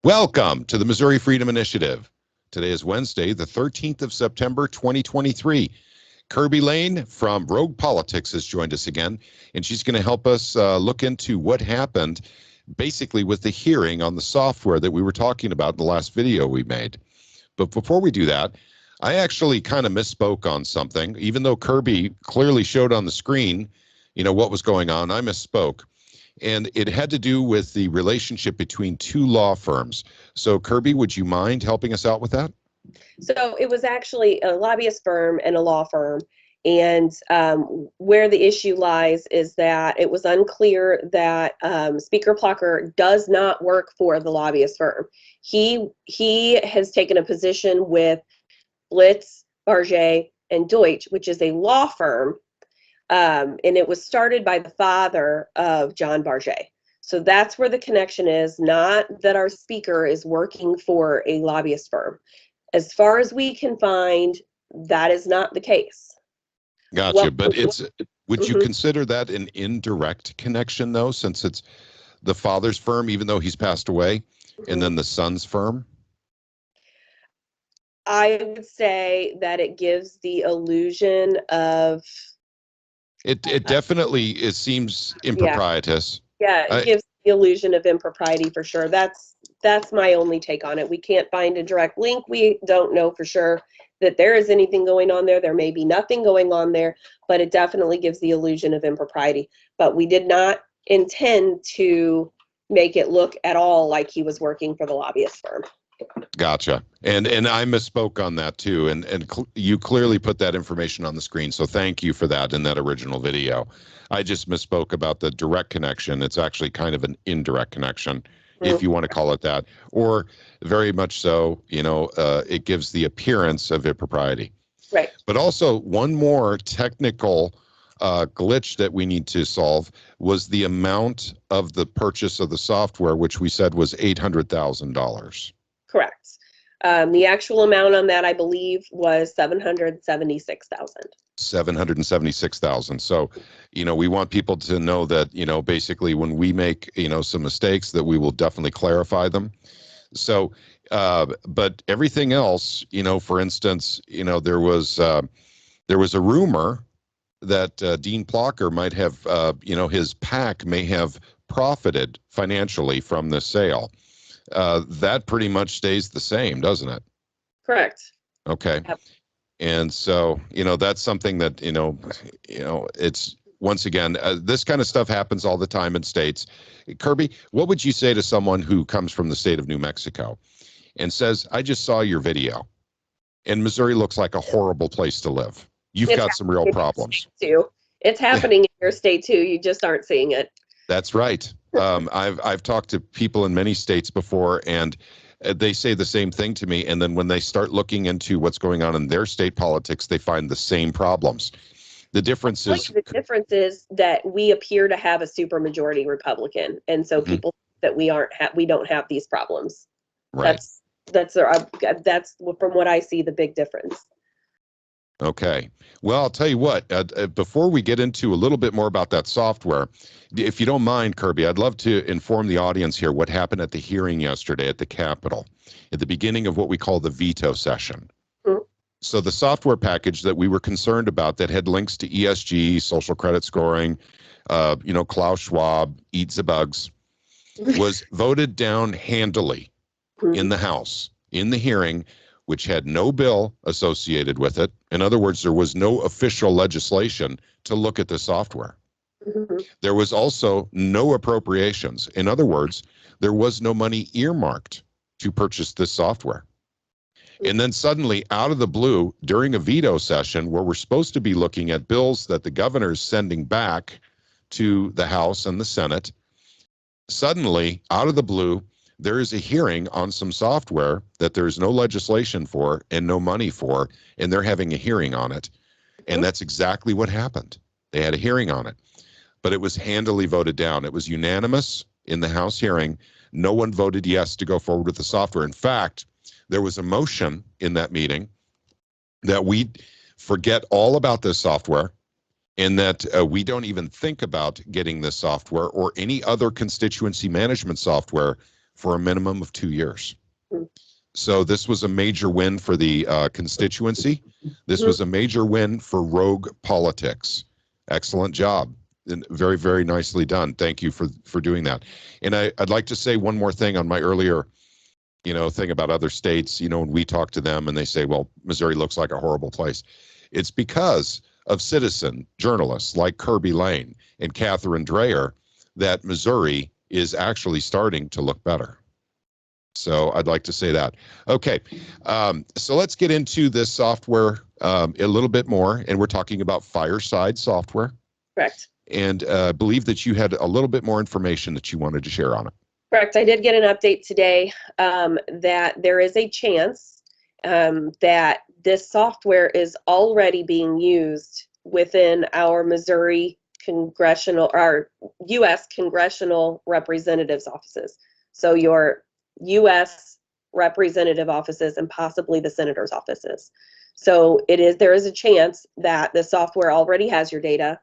Welcome to the Missouri Freedom Initiative. Today is Wednesday, the 13th of September, 2023. Kirby Lane from Rogue Politics has joined us again, and she's going to help us look into what happened basically with the hearing on the software that we were talking about in the last video we made. But before we do that, I actually kind of misspoke on something. Even though Kirby clearly showed on the screen, what was going on, I misspoke. And it had to do with the relationship between two law firms. So Kirby, would you mind helping us out with that? So it was actually a lobbyist firm and a law firm. And where the issue lies is that it was unclear that Speaker Plucker does not work for the lobbyist firm. He has taken a position with Blitz, Barget, and Deutsch, which is a law firm. And it was started by the father of John Barget. So that's where the connection is, not that our speaker is working for a lobbyist firm. As far as we can find, that is not the case. Gotcha. Well, but would you consider that an indirect connection, though, since it's the father's firm, even though he's passed away, and then the son's firm? I would say that it gives the illusion of... It definitely seems improprietous. Yeah, it gives the illusion of impropriety for sure. That's my only take on it. We can't find a direct link. We don't know for sure that there is anything going on there. There may be nothing going on there, but it definitely gives the illusion of impropriety. But we did not intend to make it look at all like he was working for the lobbyist firm. Gotcha. And I misspoke on that too. And you clearly put that information on the screen. So thank you for that in that original video. I just misspoke about the direct connection. It's actually kind of an indirect connection, if you want to call it that, or very much so, it gives the appearance of impropriety. Right. But also one more technical glitch that we need to solve was the amount of the purchase of the software, which we said was $800,000. Correct. The actual amount on that, I believe, was $776,000. $776,000. So, we want people to know that, basically when we make, some mistakes, that we will definitely clarify them. So, but everything else, for instance, there was a rumor that Dean Plucker might have, his PAC may have profited financially from the sale. That pretty much stays the same, doesn't it? Correct. Okay. Yep. And so, that's something that, it's, once again, this kind of stuff happens all the time in states. Kirby, what would you say to someone who comes from the state of New Mexico and says, I just saw your video and Missouri looks like a horrible place to live. You've got some real problems. Too. It's happening in your state too. You just aren't seeing it. That's right. I've talked to people in many states before, and they say the same thing to me. And then when they start looking into what's going on in their state politics, they find the same problems. The difference is that we appear to have a supermajority Republican, and so people that we don't have these problems. Right. That's from what I see the big difference. Okay. Well, I'll tell you what, before we get into a little bit more about that software, if you don't mind, Kirby, I'd love to inform the audience here what happened at the hearing yesterday at the Capitol, at the beginning of what we call the veto session. So the software package that we were concerned about that had links to ESG, social credit scoring, Klaus Schwab, Eat the Bugs, was voted down handily in the House, in the hearing, which had no bill associated with it. In other words, there was no official legislation to look at the software. There was also no appropriations. In other words, there was no money earmarked to purchase this software. And then suddenly, out of the blue, during a veto session where we're supposed to be looking at bills that the governor is sending back to the House and the Senate, suddenly, out of the blue, there is a hearing on some software that there's no legislation for and no money for, and they're having a hearing on it. And that's exactly what happened. They had a hearing on it, but it was handily voted down. It was unanimous in the House hearing. No one voted yes to go forward with the software. In fact, there was a motion in that meeting that we forget all about this software and that we don't even think about getting this software or any other constituency management software for a minimum of 2 years. Mm. So this was a major win for the constituency. This was a major win for rogue politics. Excellent job. And very, very nicely done. Thank you for doing that. And I'd like to say one more thing on my earlier, thing about other states. When we talk to them and they say, well, Missouri looks like a horrible place. It's because of citizen journalists like Kirby Lane and Catherine Dreyer that Missouri is actually starting to look better. So I'd like to say that. Okay, so let's get into this software a little bit more, and we're talking about Fireside software. Correct. And I believe that you had a little bit more information that you wanted to share on it. Correct. I did get an update today that there is a chance that this software is already being used within our Missouri our U.S. congressional representatives' offices. So your U.S. representative offices and possibly the senator's offices. So there is a chance that the software already has your data,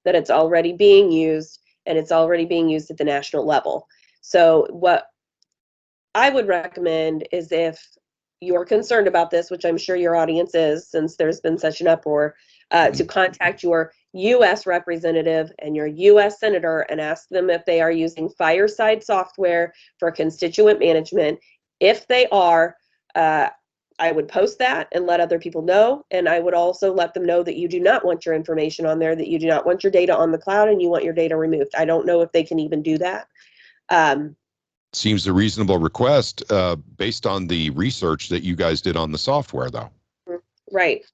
that it's already being used, and it's already being used at the national level. So what I would recommend is, if you're concerned about this, which I'm sure your audience is, since there's been such an uproar, to contact your U.S. representative and your U.S. senator and ask them if they are using Fireside software for constituent management. If they are, I would post that and let other people know. And I would also let them know that you do not want your information on there, that you do not want your data on the cloud, and you want your data removed. I don't know if they can even do that. Seems a reasonable request based on the research that you guys did on the software, though. Right.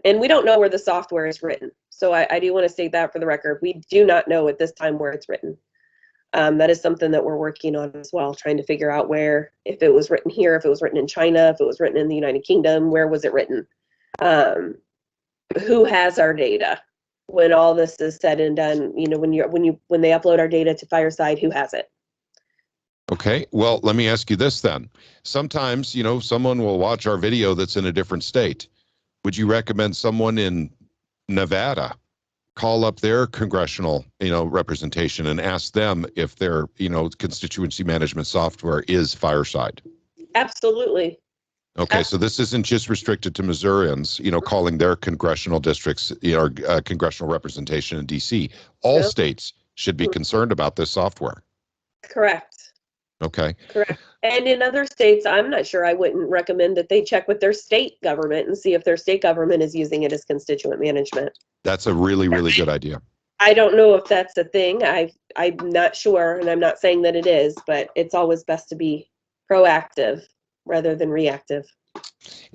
And we don't know where the software is written. So I do want to state that for the record. We do not know at this time where it's written. That is something that we're working on as well, trying to figure out where, if it was written here, if it was written in China, if it was written in the United Kingdom, where was it written? Who has our data? When all this is said and done, when they upload our data to Fireside, who has it? Okay, well, let me ask you this then. Sometimes, someone will watch our video that's in a different state. Would you recommend someone in Nevada call up their congressional, representation and ask them if their, constituency management software is Fireside? Absolutely. Okay, so this isn't just restricted to Missourians, calling their congressional districts, congressional representation in D.C. All states should be concerned about this software. Correct. Okay. Correct. And in other states, I'm not sure, I wouldn't recommend that they check with their state government and see if their state government is using it as constituent management. That's a really, really good idea. I don't know if that's a thing. I'm not sure, and I'm not saying that it is, but it's always best to be proactive rather than reactive.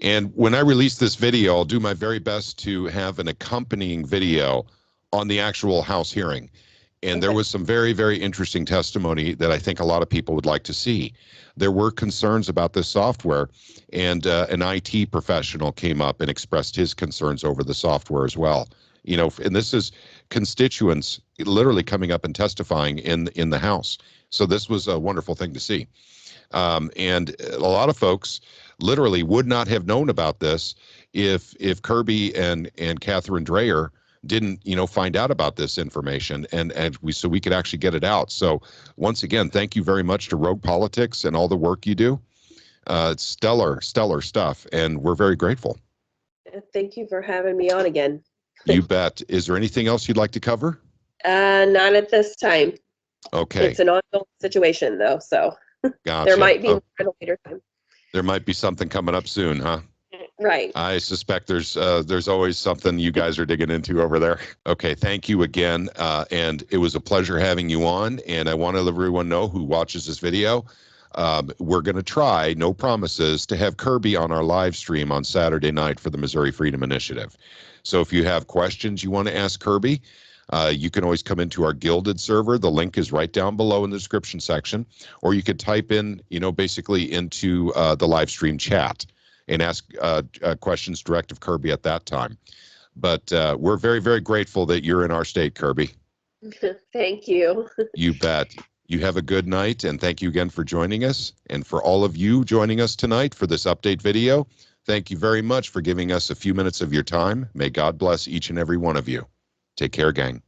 And when I release this video, I'll do my very best to have an accompanying video on the actual House hearing. And there was some very, very interesting testimony that I think a lot of people would like to see. There were concerns about this software, and an IT professional came up and expressed his concerns over the software as well. And this is constituents literally coming up and testifying in the House. So this was a wonderful thing to see. And a lot of folks literally would not have known about this if Kirby and Catherine Dreyer didn't find out about this information, and so we could actually get it out. So once again, thank you very much to Rogue Politics and all the work you do. It's stellar stuff, and we're very grateful. Thank you for having me on again. You bet. Is there anything else you'd like to cover? Not at this time. Okay. It's an ongoing situation though, so Gotcha. there might be more at a later time. There might be something coming up soon, huh? Right. I suspect there's always something you guys are digging into over there. Okay, thank you again, and it was a pleasure having you on. And I want to let everyone know who watches this video, we're going to try, no promises, to have Kirby on our live stream on Saturday night for the Missouri Freedom Initiative. So if you have questions you want to ask Kirby, you can always come into our Gilded server. The link is right down below in the description section, or you could type in, basically into the live stream chat and ask questions direct of Kirby at that time. But we're very, very grateful that you're in our state, Kirby. Thank you. You bet. You have a good night, and thank you again for joining us. And for all of you joining us tonight for this update video, thank you very much for giving us a few minutes of your time. May God bless each and every one of you. Take care, gang.